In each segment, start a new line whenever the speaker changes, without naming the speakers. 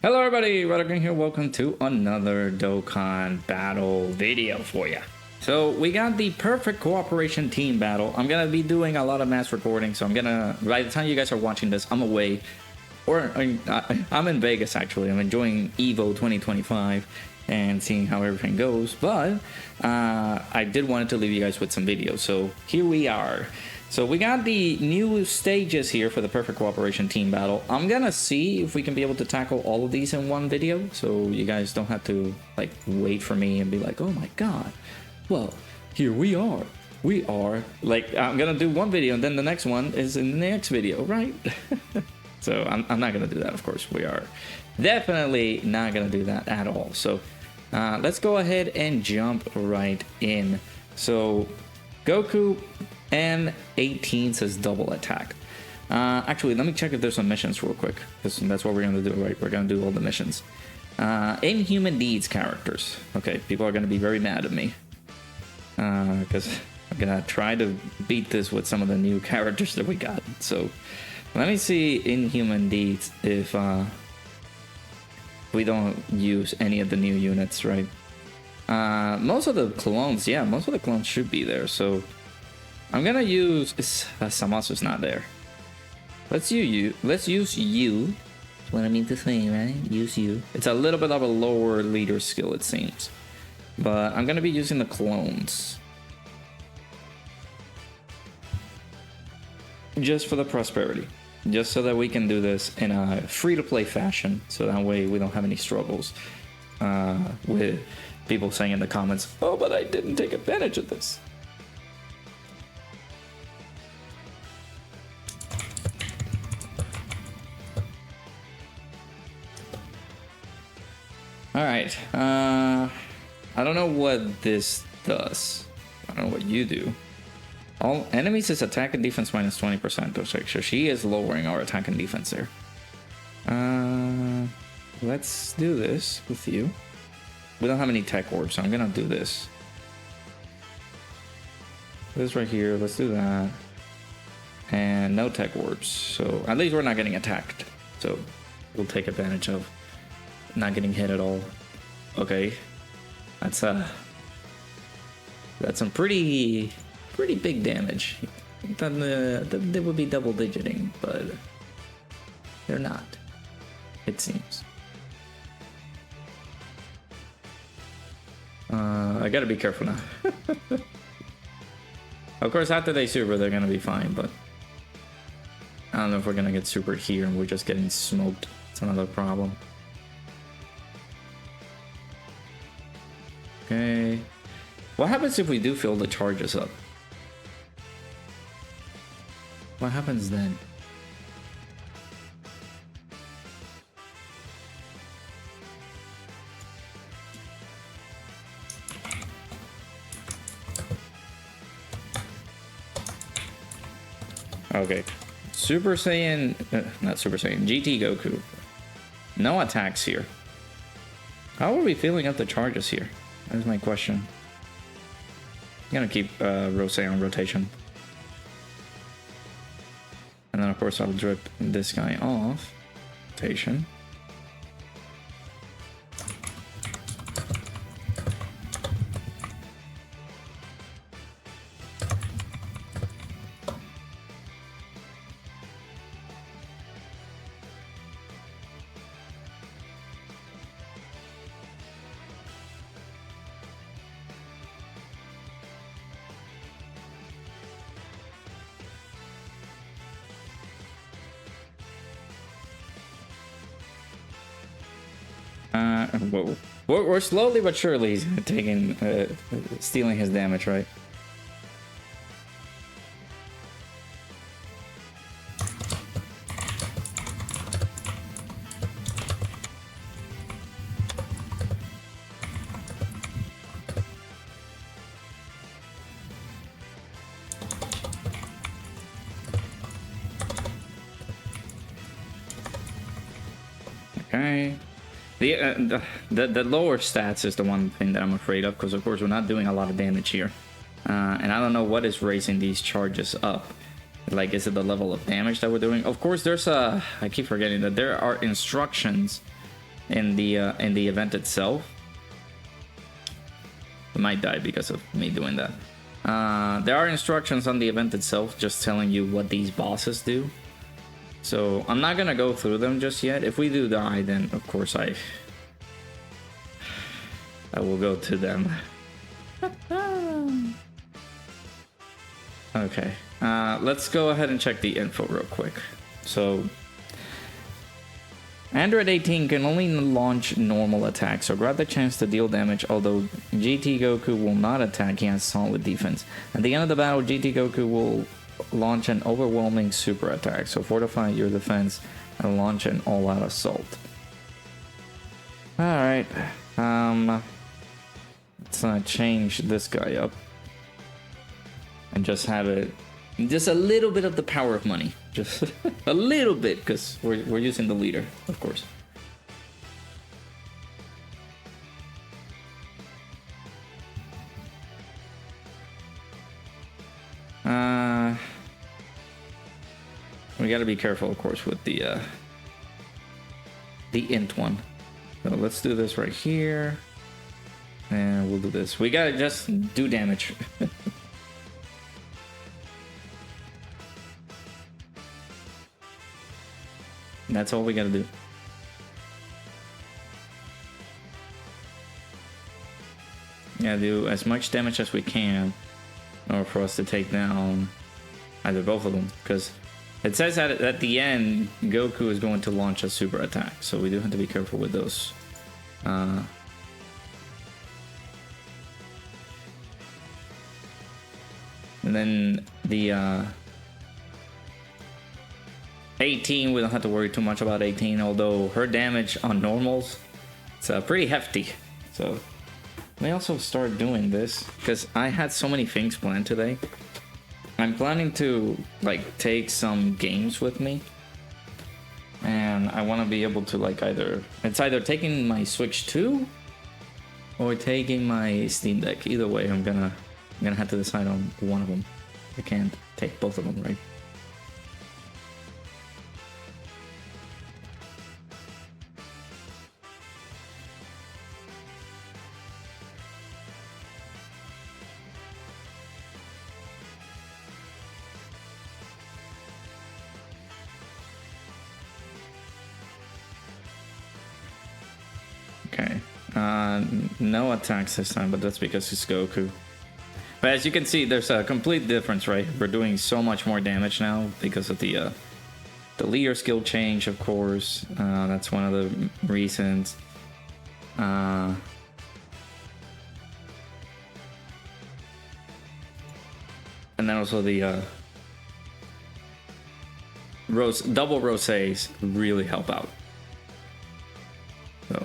Hello everybody, Dokkan here. Welcome to another Dokkan battle video for you. So we got the perfect cooperation team battle. I'm gonna be doing a lot of mass recording, so by the time you guys are watching this, I'm away. Or I'm in Vegas actually. I'm enjoying EVO 2025 and seeing how everything goes. But I did want to leave you guys with some videos. So here we are. So we got the new stages here for the perfect cooperation team battle. I'm gonna see if we can be able to tackle all of these in one video, so you guys don't have to like wait for me and be like, oh my god, well, here we are. We are like, I'm gonna do one video and then the next one is in the next video, right? So I'm not gonna do that, of course. We are definitely not gonna do that at all. So let's go ahead and jump right in. So Goku N18 says double attack. Actually, let me check if there's some missions real quick, because that's what we're gonna do, right? We're gonna do all the missions. Inhuman Deeds characters. Okay, people are gonna be very mad at me, because I'm gonna try to beat this with some of the new characters that we got. So let me see Inhuman Deeds if we don't use any of the new units, right? Most of the clones, yeah, most of the clones should be there. So I'm gonna use Samasu's not there. Let's use you. That's what I mean to say, right? Use you. It's a little bit of a lower leader skill, it seems, but I'm gonna be using the clones just for the prosperity, just so that we can do this in a free-to-play fashion, so that way we don't have any struggles with people saying in the comments, oh, but I didn't take advantage of this. Alright, I don't know what this does. I don't know what you do. All enemies is attack and defense minus 20%. So she is lowering our attack and defense there. Let's do this with you. We don't have any tech orbs, so I'm gonna do this. This right here, let's do that. And no tech orbs, so at least we're not getting attacked. So we'll take advantage of not getting hit at all. Okay, that's some pretty big damage. I thought they would be double digiting, but they're not, it seems. I gotta be careful now. Of course, after they super, they're gonna be fine, but I don't know if we're gonna get super here and we're just getting smoked. It's another problem. Okay, what happens if we do fill the charges up? What happens then? Okay, Super Saiyan, not Super Saiyan, GT Goku. No attacks here. How are we filling up the charges here? That's my question. I'm gonna keep Rose on rotation. And then of course I'll drip this guy off. Rotation. Whoa. We're slowly but surely taking, stealing his damage, right? Okay. The lower stats is the one thing that I'm afraid of, because of course we're not doing a lot of damage here, and I don't know what is raising these charges up. Like, is it the level of damage that we're doing? Of course, there's a... I keep forgetting that there are instructions in the event itself. I might die because of me doing that. There are instructions on the event itself just telling you what these bosses do. So I'm not gonna go through them just yet. If we do die, then of course I will go to them. Okay, let's go ahead and check the info real quick. So Android 18 can only launch normal attacks, so grab the chance to deal damage, although GT Goku will not attack, he has solid defense. At the end of the battle, GT Goku will launch an overwhelming super attack, so fortify your defense and launch an all-out assault. Alright, let's change this guy up. And just have it, just a little bit of the power of money. Just a little bit, because we're using the leader, of course. We gotta be careful, of course, with the int one. So let's do this right here. And we'll do this. We gotta just do damage. That's all we gotta do. Yeah, do as much damage as we can in order for us to take down either both of them. Because it says that at the end, Goku is going to launch a super attack. So we do have to be careful with those. And then the 18, we don't have to worry too much about 18, although her damage on normals, it's pretty hefty. So let me also start doing this, because I had so many things planned today. I'm planning to like take some games with me, and I want to be able to like either taking my Switch 2 or taking my Steam Deck. Either way, I'm gonna have to decide on one of them. I can't take both of them, right? Okay, no attacks this time, but that's because it's Goku. But as you can see, there's a complete difference, right? We're doing so much more damage now because of the leader skill change, of course. That's one of the reasons. And then also the double rosés really help out. So.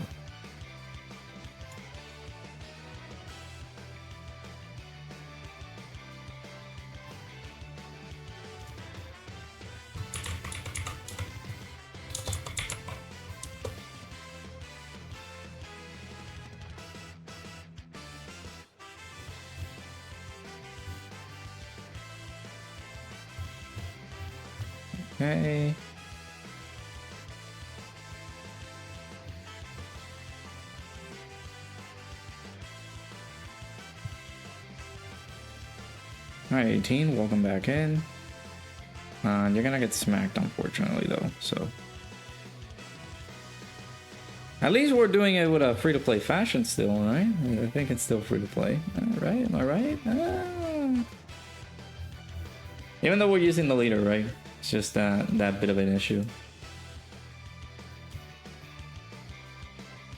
Okay. Alright, 18, welcome back in. You're gonna get smacked, unfortunately, though, so. At least we're doing it with a free-to-play fashion still, right? I think it's still free-to-play. Alright, am I right? Even though we're using the leader, right? It's just that bit of an issue.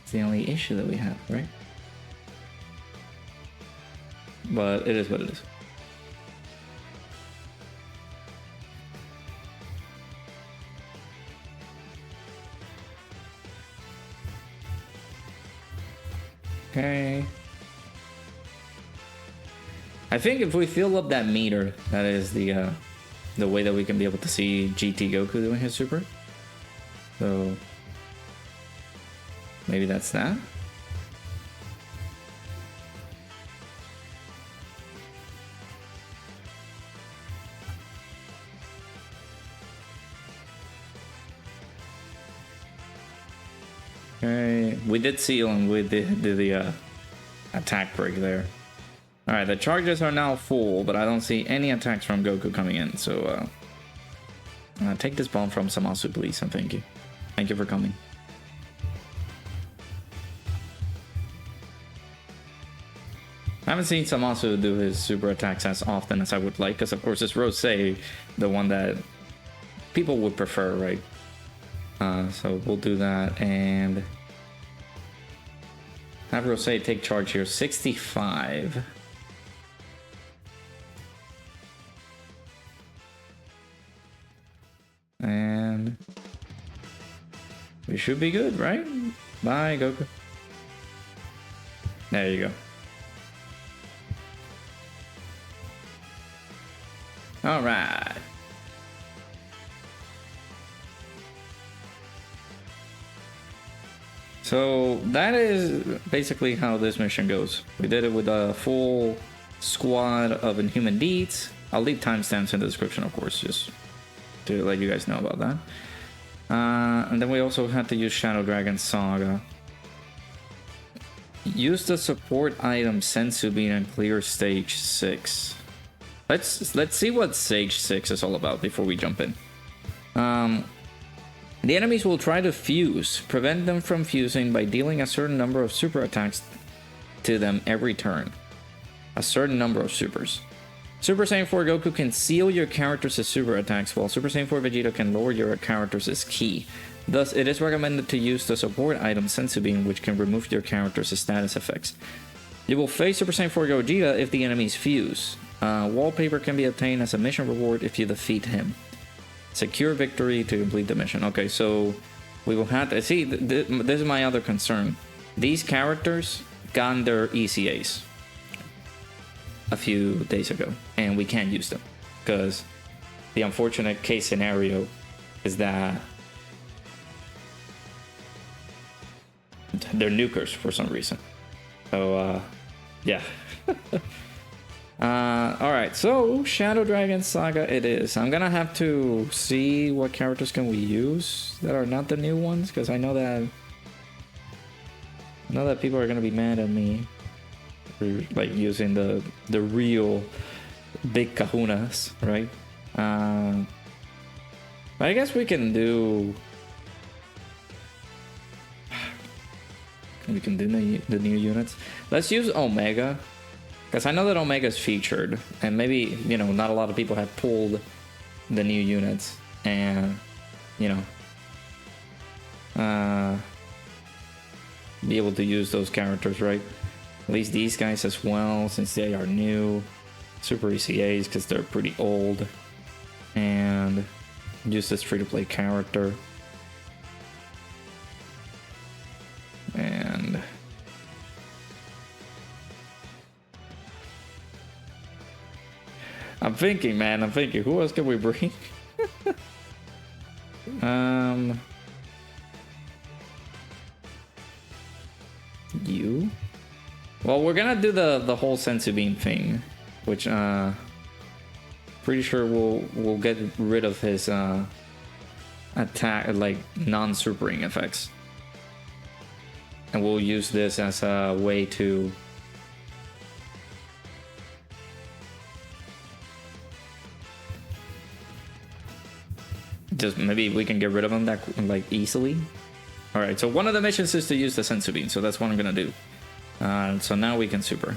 It's the only issue that we have, right? But it is what it is. Okay. I think if we fill up that meter, that is the way that we can be able to see GT Goku doing his super. So maybe that's that. Okay, we did seal him with the attack break there. Alright, the charges are now full, but I don't see any attacks from Goku coming in, so take this bomb from Samasu, please, and thank you. Thank you for coming. I haven't seen Samasu do his super attacks as often as I would like, because of course it's Rose, the one that people would prefer, right? So we'll do that, and have Rose take charge here. 65. And we should be good, right? Bye, Goku. There you go. All right. So that is basically how this mission goes. We did it with a full squad of Inhuman Deeds. I'll leave timestamps in the description, of course, just to let you guys know about that. And then we also had to use Shadow Dragon Saga. Use the support item Sensu Bean and clear stage 6. Let's see what stage 6 is all about before we jump in. The enemies will try to fuse. Prevent them from fusing by dealing a certain number of super attacks to them every turn. A certain number of supers. Super Saiyan 4 Goku can seal your characters' super attacks, while Super Saiyan 4 Vegeta can lower your characters' ki. Thus, it is recommended to use the support item Sensu Bean, which can remove your characters' status effects. You will face Super Saiyan 4 Gogeta if the enemies fuse. Wallpaper can be obtained as a mission reward if you defeat him. Secure victory to complete the mission. Okay, so we will have to see. This is my other concern. These characters got their ECAs a few days ago, and we can't use them because the unfortunate case scenario is that they're nukers for some reason. So yeah. Alright, so Shadow Dragon Saga it is. I'm gonna have to see what characters can we use that are not the new ones, because I know that people are gonna be mad at me for like using the real big kahunas, right? But I guess we can do the new units. Let's use Omega. Because I know that Omega is featured, and maybe, you know, not a lot of people have pulled the new units, and, you know, be able to use those characters, right? At least these guys as well, since they are new. Super ECAs, because they're pretty old. And use this free-to-play character. And I'm thinking, man. Who else can we bring? You? Well, we're gonna do the whole Sensu Bean thing, which pretty sure we'll get rid of his attack, like non-supering effects, and we'll use this as a way to just maybe we can get rid of them that like easily. All right, so one of the missions is to use the Sensu Bean, so that's what I'm gonna do. So now we can super.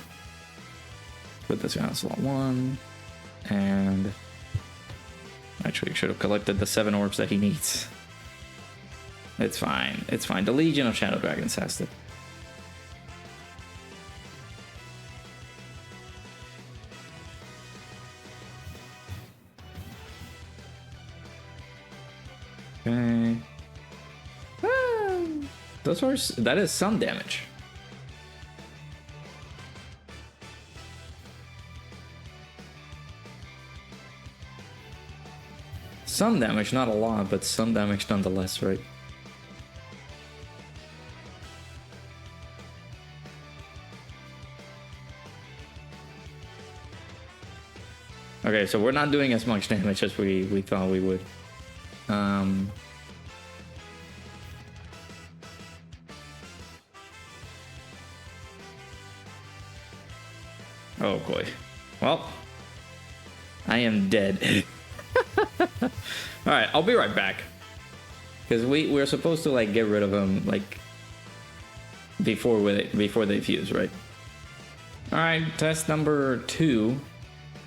Put this on slot 1, and actually should have collected the 7 orbs that he needs. It's fine. It's fine. The Legion of Shadow Dragons has it. Okay. That is some damage. Some damage, not a lot, but some damage nonetheless, right? Okay, so we're not doing as much damage as we thought we would. Oh boy. Well, I am dead. Alright, I'll be right back. Because we're supposed to like get rid of them like before they fuse, right? Alright, test number 2.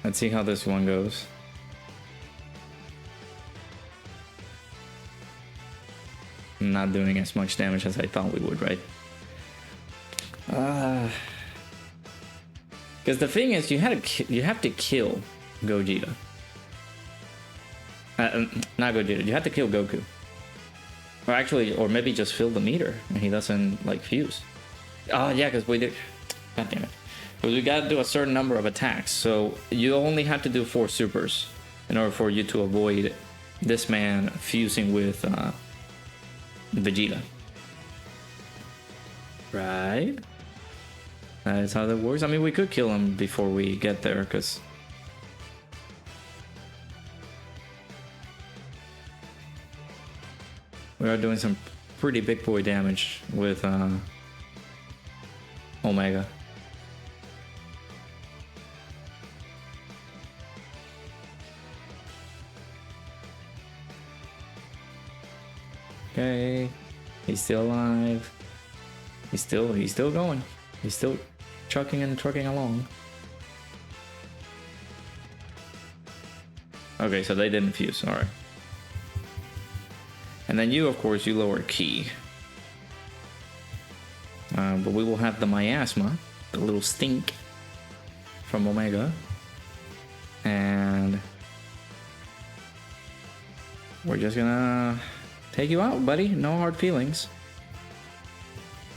Let's see how this one goes. Not doing as much damage as I thought we would, right? Because the thing is, you have to kill Gogeta. Not Gogeta. You have to kill Goku. Or actually, or maybe just fill the meter and he doesn't like fuse. Oh yeah, because we did. God damn it. Because we got to do a certain number of attacks. So you only have to do 4 supers in order for you to avoid this man fusing with Vegeta. Right? That is how that works. I mean, we could kill him before we get there, because we are doing some pretty big boy damage with Omega. Okay, he's still alive. He's still going. He's still trucking and trucking along. Okay, so they didn't fuse. All right. And then you, of course, you lower key. But we will have the miasma, the little stink from Omega, and we're just gonna take you out, buddy. No hard feelings.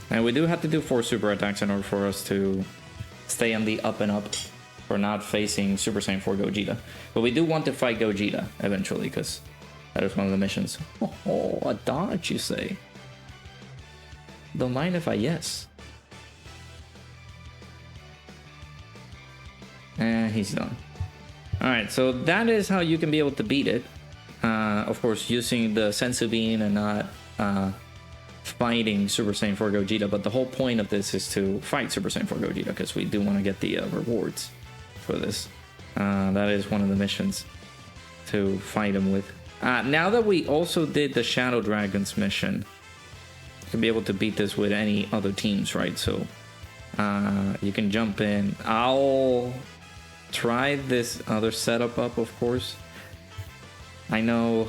And we do have to do 4 super attacks in order for us to stay on the up and up for not facing Super Saiyan 4 Gogeta. But we do want to fight Gogeta eventually, because that is one of the missions. Oh, a dodge, you say? Don't mind if I yes. And he's done. Alright, so that is how you can be able to beat it. Of course, using the Sensu Bean and not fighting Super Saiyan 4 Gogeta, but the whole point of this is to fight Super Saiyan 4 Gogeta, because we do want to get the rewards for this. That is one of the missions, to fight him with. Now that we also did the Shadow Dragons mission, you can be able to beat this with any other teams, right? So you can jump in. I'll try this other setup up, of course. I know,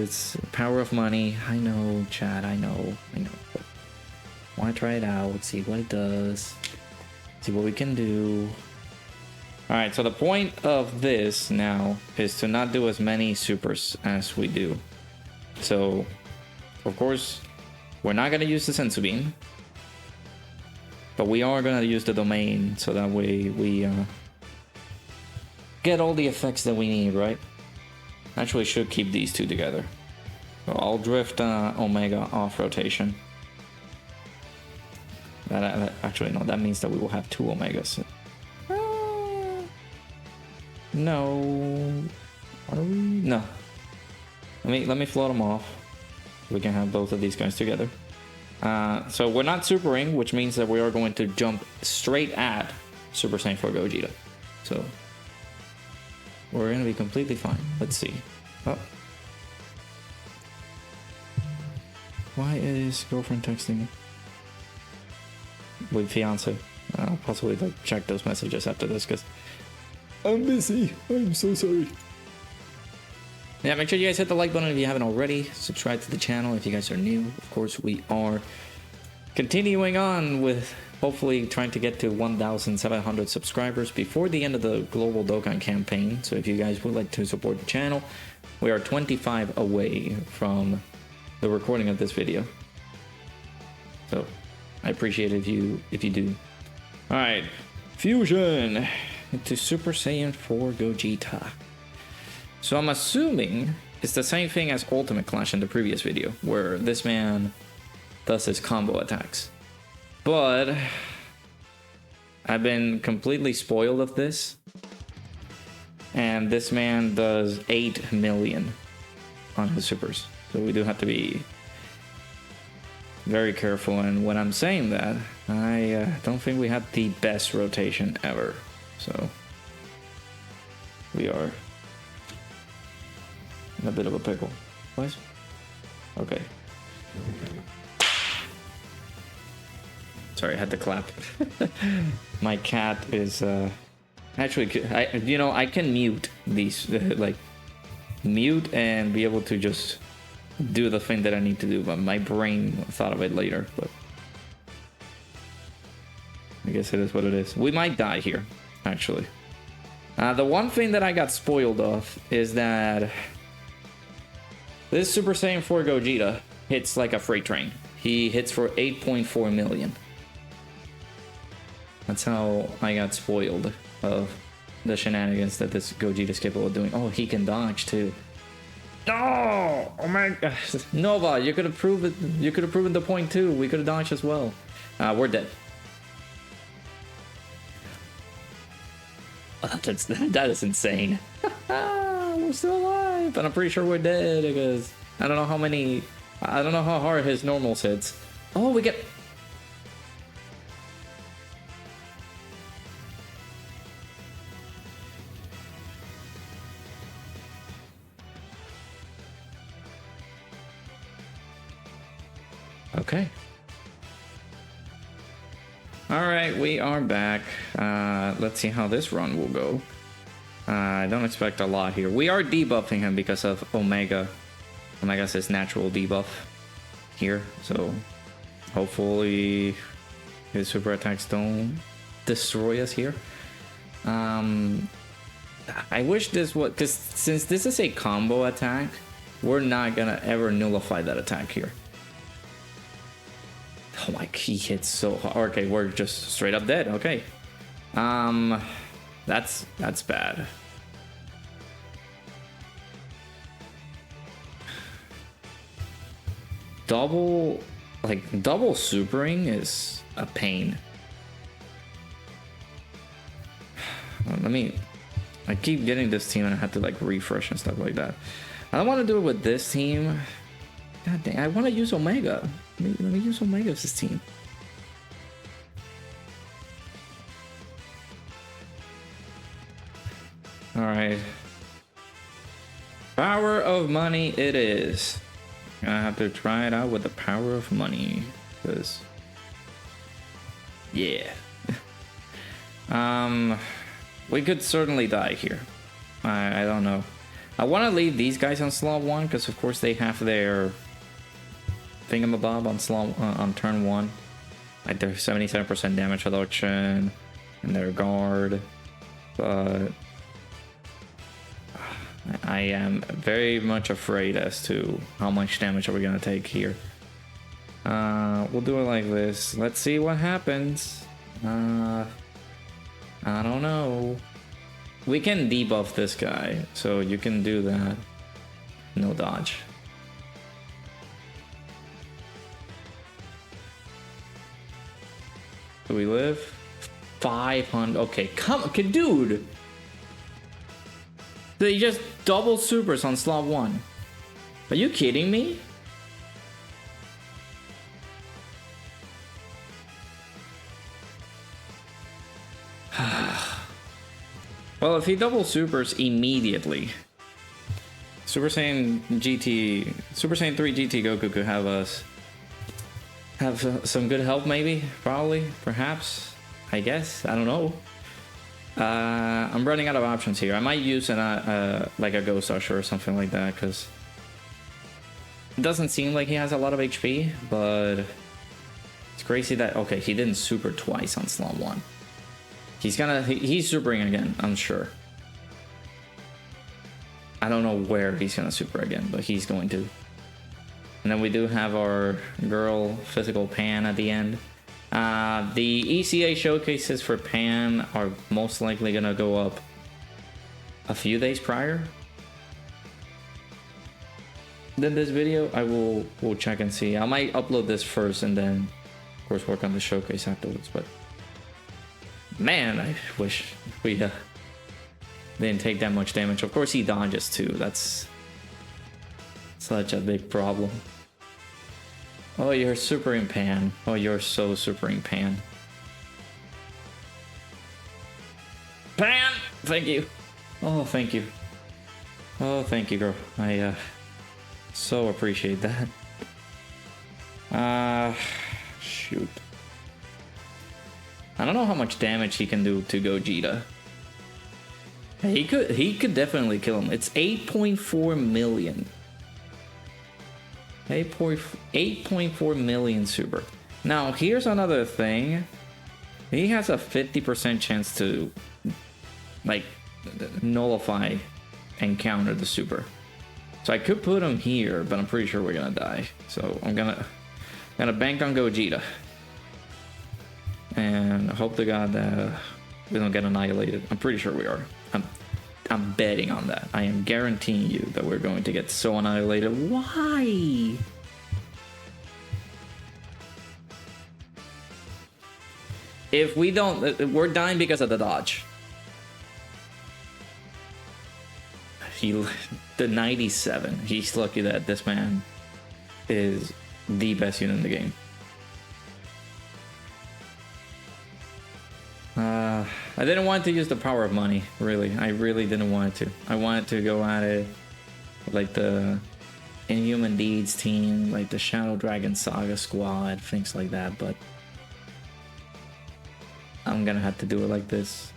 it's power of money. I know, chat, I know. But I want to try it out, see what it does, see what we can do. Alright, so the point of this now is to not do as many supers as we do. So, of course, we're not going to use the Sensu Bean, but we are going to use the domain, so that way we get all the effects that we need, right? Actually, should keep these 2 together. So I'll drift Omega off rotation. Actually, no, that means that we will have 2 Omegas. No. Are we? No. Let me float them off. We can have both of these guys together. So we're not supering, which means that we are going to jump straight at Super Saiyan 4 Gogeta. So we're gonna be completely fine. Let's see. Oh. Why is girlfriend texting with fiance? I'll possibly like check those messages after this, because I'm busy. I'm so sorry. Yeah, make sure you guys hit the like button if you haven't already. Subscribe to the channel if you guys are new. Of course, we are continuing on with hopefully trying to get to 1,700 subscribers before the end of the global Dokkan campaign. So if you guys would like to support the channel, we are 25 away from the recording of this video. So I appreciate it if you do. All right, fusion into Super Saiyan 4 Gogeta. So I'm assuming it's the same thing as Ultimate Clash in the previous video, where this man does his combo attacks. But I've been completely spoiled of this, and this man does 8 million on his supers. So we do have to be very careful. And when I'm saying that, I don't think we had the best rotation ever. so we are in a bit of a pickle. What? Okay. Sorry, I had to clap. My cat is actually, I can mute these, like mute and be able to just do the thing that I need to do, but my brain thought of it later. But I guess it is what it is. We might die here, actually. The one thing that I got spoiled of is that this Super Saiyan 4 Gogeta hits like a freight train. He hits for 8.4 million. That's how I got spoiled of the shenanigans that this Gogeta is capable of doing. Oh, he can dodge too. No! Oh my gosh. Nova, you could have proven the point too. We could have dodged as well. We're dead. That is insane. We're still alive, but I'm pretty sure we're dead because I don't know how hard his normals hits. Oh, we get. Okay. All right, we are back. Let's see how this run will go. I don't expect a lot here. We are debuffing him because of Omega. Omega's his natural debuff here, so hopefully his super attacks don't destroy us here. I wish this was, because since this is a combo attack, we're not gonna ever nullify that attack here. Oh my, he hits so hard. Okay, we're just straight up dead. Okay. That's bad. Double supering is a pain. I keep getting this team and I have to like refresh and stuff like that. I don't want to do it with this team. God dang, I want to use Omega. Let me use Omega as this team. Alright. Power of money it is. I have to try it out with the power of money. Because yeah. We could certainly die here. I don't know. I want to leave these guys on slot 1 because of course they have their thingamabob on slot on turn 1. Like their 77% damage reduction and their guard. But I am very much afraid as to how much damage are we gonna take here. We'll do it like this. Let's see what happens. I don't know. We can debuff this guy, so you can do that. No dodge. Do we live? 500. Okay, come on, dude. They just double supers on slot 1. Are you kidding me? Well, if he double supers immediately, Super Saiyan 3 GT Goku could have some good help, maybe, probably, perhaps, I guess, I don't know. I'm running out of options here. I might use like a Ghost Usher or something like that, because it doesn't seem like he has a lot of HP, but it's crazy that, okay, he didn't super twice on slot 1. He's supering again, I'm sure. I don't know where he's gonna super again, but he's going to. And then we do have our girl physical Pan at the end. The ECA showcases for Pan are most likely gonna go up a few days prior than this video. We'll check and see. I might upload this first and then of course work on the showcase afterwards, but man, I wish we didn't take that much damage. Of course he dodges too. That's such a big problem. Oh, you're supering Pan. Oh, you're so supering Pan. Pan! Thank you. Oh, thank you. Oh, thank you, girl. I so appreciate that. Shoot. I don't know how much damage he can do to Gogeta. He could definitely kill him. It's 8.4 million. 8.4 million super. Now, here's another thing. He has a 50% chance to, like, nullify and counter the super. So I could put him here, but I'm pretty sure we're gonna die. So I'm gonna bank on Gogeta. And hope to God that we don't get annihilated. I'm pretty sure we are. I'm betting on that. I am guaranteeing you that we're going to get so annihilated. Why? If we don't, we're dying because of the dodge. The 97. He's lucky that this man is the best unit in the game. I didn't want to use the power of money, really. I really didn't want to. I wanted to go at it like the Inhuman Deeds team, like the Shadow Dragon Saga squad, things like that, but I'm gonna have to do it like this.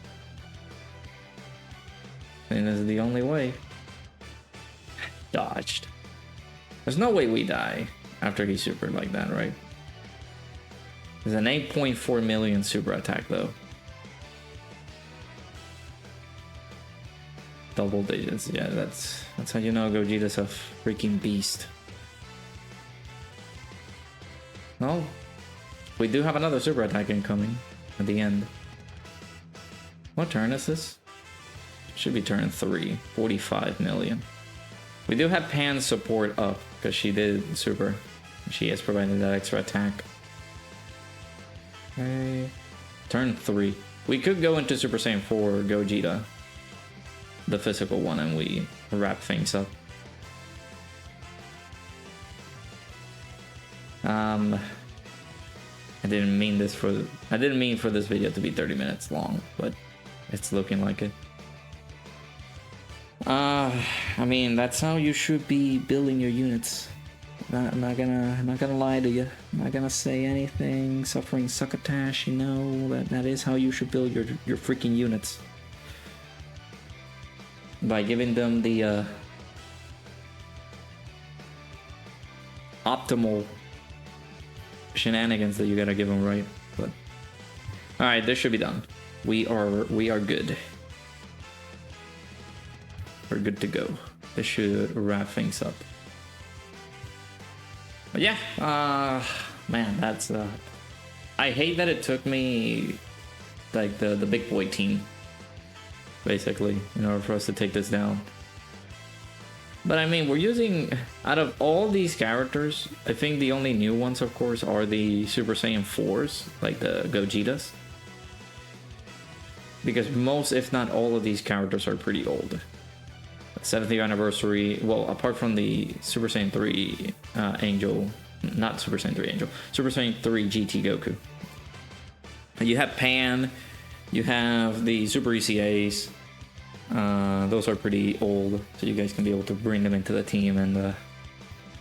And this is the only way. Dodged. There's no way we die after he supered like that, right? There's an 8.4 million super attack though. Double digits, yeah, that's how you know Gogeta's a freaking beast. Well, we do have another super attack incoming at the end. What turn is this? Should be turn 3, 45 million. We do have Pan's support up because she did super. She has provided that extra attack. Okay, turn 3. We could go into Super Saiyan 4 Gogeta, the physical one, and we wrap things up. I didn't mean for this video to be 30 minutes long, but it's looking like it. I mean, that's how you should be building your units. I'm not gonna lie to you. I'm not gonna say anything. Suffering succotash, you know, that is how you should build your freaking units. By giving them the optimal shenanigans that you gotta give them, right? But all right, this should be done. We are good. We're good to go. This should wrap things up. But yeah, man, that's I hate that it took me like the big boy team, basically, in order for us to take this down. But I mean, we're using, out of all these characters, I think the only new ones, of course, are the Super Saiyan 4s, like the Gogetas. Because most, if not all of these characters are pretty old. 7th year anniversary, well, apart from the Super Saiyan 3 Angel, not Super Saiyan 3 Angel, Super Saiyan 3 GT Goku. You have Pan, you have the Super ECAs, those are pretty old, so you guys can be able to bring them into the team and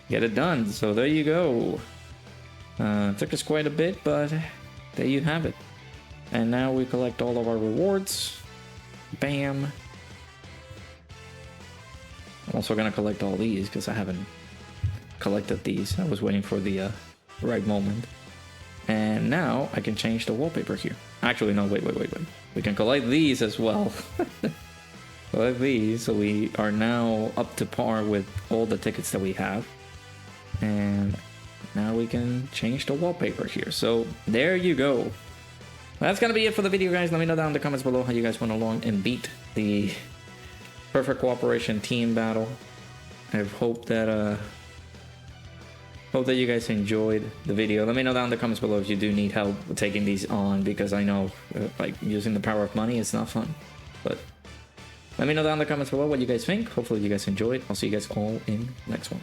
get it done. So there you go. Took us quite a bit, but there you have it. And now we collect all of our rewards. Bam. I'm also gonna collect all these because I haven't collected these. I was waiting for the right moment. And now I can change the wallpaper here. Actually, no, wait. We can collect these as well. Collect these, so we are now up to par with all the tickets that we have. And now we can change the wallpaper here. So there you go. That's gonna be it for the video, guys. Let me know down in the comments below how you guys went along and beat the Perfect Cooperation team battle. I hope that you guys enjoyed the video. Let me know down in the comments below if you do need help taking these on, because I know like using the power of money is not fun. But let me know down in the comments below what you guys think. Hopefully you guys enjoyed. I'll see you guys all in the next one.